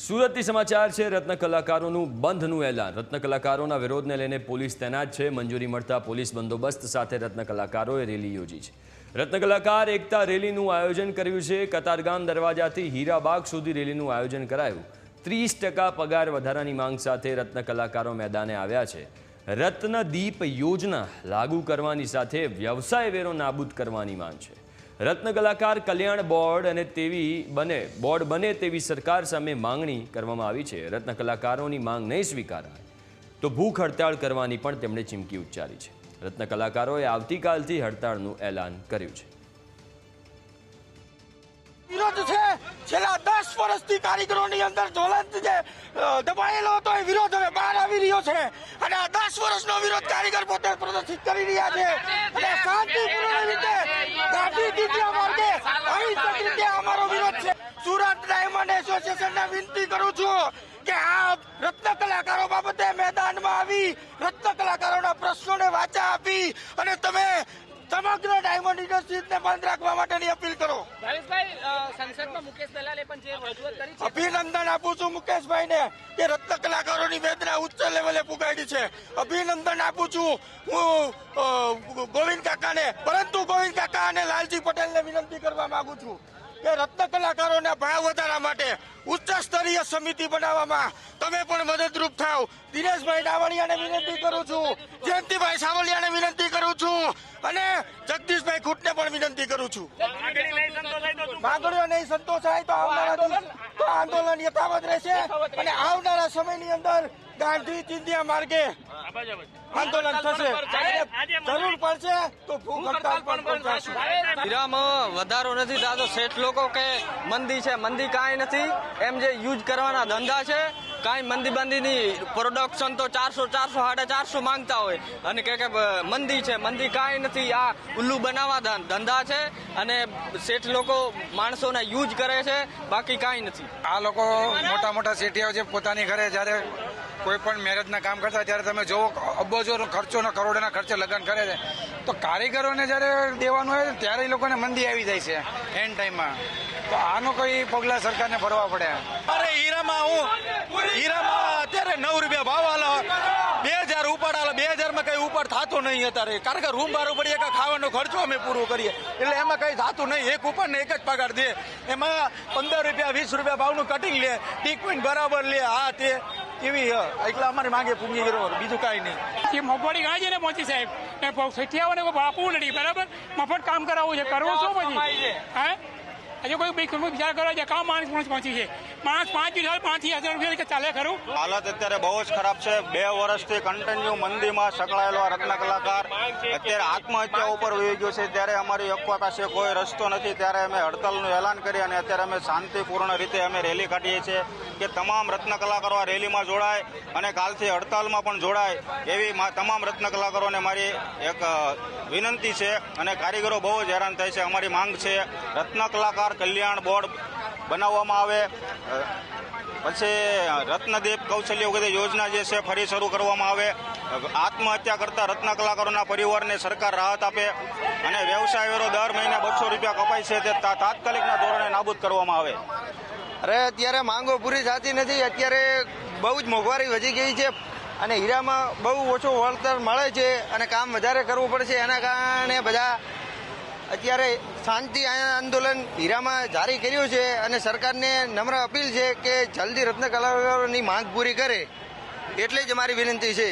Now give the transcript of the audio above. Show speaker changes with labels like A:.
A: સુરતથી સમાચાર છે। રત્ન કલાકારોનું બંધનું એલાન। રત્ન કલાકારોના વિરોધને લઈને પોલીસ તૈનાત છે। મંજૂરી મળતા પોલીસ બંદોબસ્ત સાથે રત્ન કલાકારોએ રેલી યોજી છે। રત્ન કલાકાર એકતા રેલીનું આયોજન કર્યું છે। કતારગામ દરવાજાથી હીરાબાગ સુધી રેલીનું આયોજન કરાયું। 30% પગાર વધારાની માંગ સાથે રત્ન કલાકારો મેદાને આવ્યા છે। રત્નદીપ યોજના લાગુ કરવાની સાથે વ્યવસાય વેરો નાબૂદ કરવાની માંગ છે। રત્ન કલાકાર કલ્યાણ બોર્ડ બને તેવી સરકાર સામે માંગણી કરવામાં આવી છે। રત્ન કલાકારોની માંગ નહીં સ્વીકારાય તો ભૂખ હડતાળ કરવાની પણ તેમણે ચીમકી ઉચ્ચારી છે। રત્ન કલાકારોએ આવતીકાલથી હડતાળનું એલાન કર્યું છે।
B: વિરોધ છે છેલ્લા 10 વર્ષથી કારીગરોની અંદર જ્વલંત જે દબાયેલો હતો એ વિરોધ હવે બહાર આવી રહ્યો છે અને આ 10 વર્ષનો વિરોધ કારીગર પોતે પ્રદર્શિત કરી રહ્યા છે અને શાંતિપૂર્ણ રીતે ગાંધીજીના માર્ગે અહિંસક રીતે અમારો વિરોધ છે। સુરત ડાયમંડ એસોસિએશનને વિનંતી કરું છું કે આ રત્ન કલાકારો બાબતે મેદાનમાં આવી રત્ન કલાકારોના પ્રશ્નોને વાચા આપી અને તમે સમગ્ર ડાયમંડ ઇન્ડસ્ટ્રીઝને બંધ રાખવા માટેની અપીલ કરો।
C: સંસદમાં મુકેશ દલાલે પણ જે રજૂઆત કરી છે,
B: અભિનંદન આપું છું મુકેશભાઈને કે રત્ન કલાકારોની વેદના ઉચ્ચ લેવલે પુગાડી છે। અભિનંદન આપું છું હું ગોવિંદ કાકાને, પરંતુ ગોવિંદ કાકા અને લાલજી પટેલને વિનંતી કરવા માંગુ છું કે રત્ન કલાકારોના ભાવ વધારા માટે ઉચ્ચ સ્તરીય સમિતિ બનાવવામાં તમે પણ મદદરૂપ થાવ। દિનેશભાઈ ડાવળિયાને વિનંતી કરું છું, જયંતિભાઈ સાવલિયાને વિનંતી કરું છું અને જગદીશભાઈ ખૂટને પણ વિનંતી કરું છું। માંગણીઓ નહીં સંતોષાય તો આંદોલન યથાવત રહેશે અને આવનારા સમયની અંદર ગાંધી ચિંધ્યા માર્ગે આંદોલન થશે। જરૂર પડશે તો ભૂખ હડતાળ પણ કરશું।
D: હીરામાં વધારો નથી થતો। શેઠ લોકો કે મંદી છે, મંદી કાંઈ નથી। એમ જે યુઝ કરવાના ધંધા છે, કાંઈ મંદી બંદીની પ્રોડક્શન તો 400, 450 માંગતા હોય અને કે મંદી છે, મંદી કાંઈ નથી। આ ઉલ્લુ બનાવવા ધંધા છે અને શેઠ લોકો માણસોને યુઝ કરે છે, બાકી કાંઈ નથી।
E: આ લોકો મોટા મોટા શેઠિયાઓ છે, પોતાની ઘરે જ્યારે કોઈ પણ મેરેજના કામ કરતા ત્યારે તમે જોવો અબજોનો ખર્ચો ને કરોડોના ખર્ચે લગ્ન કરે છે, તો કારીગરોને જ્યારે દેવાનું હોય ત્યારે એ લોકોને મંદી આવી જાય છે એન્ડ ટાઈમમાં। તો આનો કોઈ પગલા સરકારને ભરવા પડે।
B: અરે હીરામાં અત્યારે 9 રૂપિયા ભાવ આલો, 2000 ઉપાડ આલો, 2000 માં કઈ ઉપાડ થતો નહીં અત્યારે, કારણ કે રૂમ ભાડું પડીએ કે ખાવાનો ખર્ચો અમે પૂરો કરીએ એટલે એમાં કઈ થતું નહીં। એક ઉપાડ ને એક જ પગાર દે, એમાં 15 રૂપિયા 20 રૂપિયા ભાવનું કટિંગ લે, ટીક પોઈન્ટ બરાબર લે, આ તે એવી એટલે અમારી માંગે પૂંગી ગયો, બીજું કાંઈ નહીં।
F: એ મોંઘવારી ઘણા જઈને પહોંચી સાહેબ, શેઠિયાઓને આપવું નથી બરાબર, મફત કામ કરાવવું છે, કરવું શું પછી? હે હજુ કોઈ વિચાર કરો છે કામ માણસ પહોંચી છે, માણસ 5,000 રૂપિયા ચાલે ખરું?
G: હાલત અત્યારે બહુ જ ખરાબ છે। 2 વર્ષથી કન્ટિન્યુ મંદીમાં સંકળાયેલો આ રત્ન કલાકાર અત્યારે આત્મહત્યા ઉપર વહી ગયો છે। ત્યારે અમારી અફવા પાસે કોઈ રસ્તો નથી, ત્યારે અમે હડતાલનું એલાન કરી અને અત્યારે અમે શાંતિપૂર્ણ રીતે અમે રેલી કાઢીએ છીએ કે તમામ રત્ન કલાકારો આ રેલીમાં જોડાય અને કાલથી હડતાલમાં પણ જોડાય એવી તમામ રત્ન કલાકારોને મારી એક વિનંતી છે। અને કારીગરો બહુ જ હેરાન થાય છે। અમારી માંગ છે રત્ન કલાકાર કલ્યાણ બોર્ડ બનાવવામાં આવે, પછી રત્નદીપ કૌશલ્ય વગેરે યોજના જે છે ફરી શરૂ કરવામાં આવે, આત્મહત્યા કરતા રત્ન કલાકારોના પરિવારને સરકાર રાહત આપે અને વ્યવસાય વેરો દર મહિને 200 રૂપિયા કપાય છે તે તાત્કાલિકના ધોરણે નાબૂદ કરવામાં આવે।
D: અરે અત્યારે માંગો પૂરી થતી નથી। અત્યારે બહુ જ મોંઘવારી વધી ગઈ છે અને હીરામાં બહુ ઓછું વળતર મળે છે અને કામ વધારે કરવું પડશે। એના કારણે બધા અત્યારે શાંતિ આંદોલન હીરામાં જારી કર્યું છે અને સરકારને નમ્ર અપીલ છે કે જલ્દી રત્ન કલાકારોની માંગ પૂરી કરે, એટલે જ અમારી વિનંતી છે।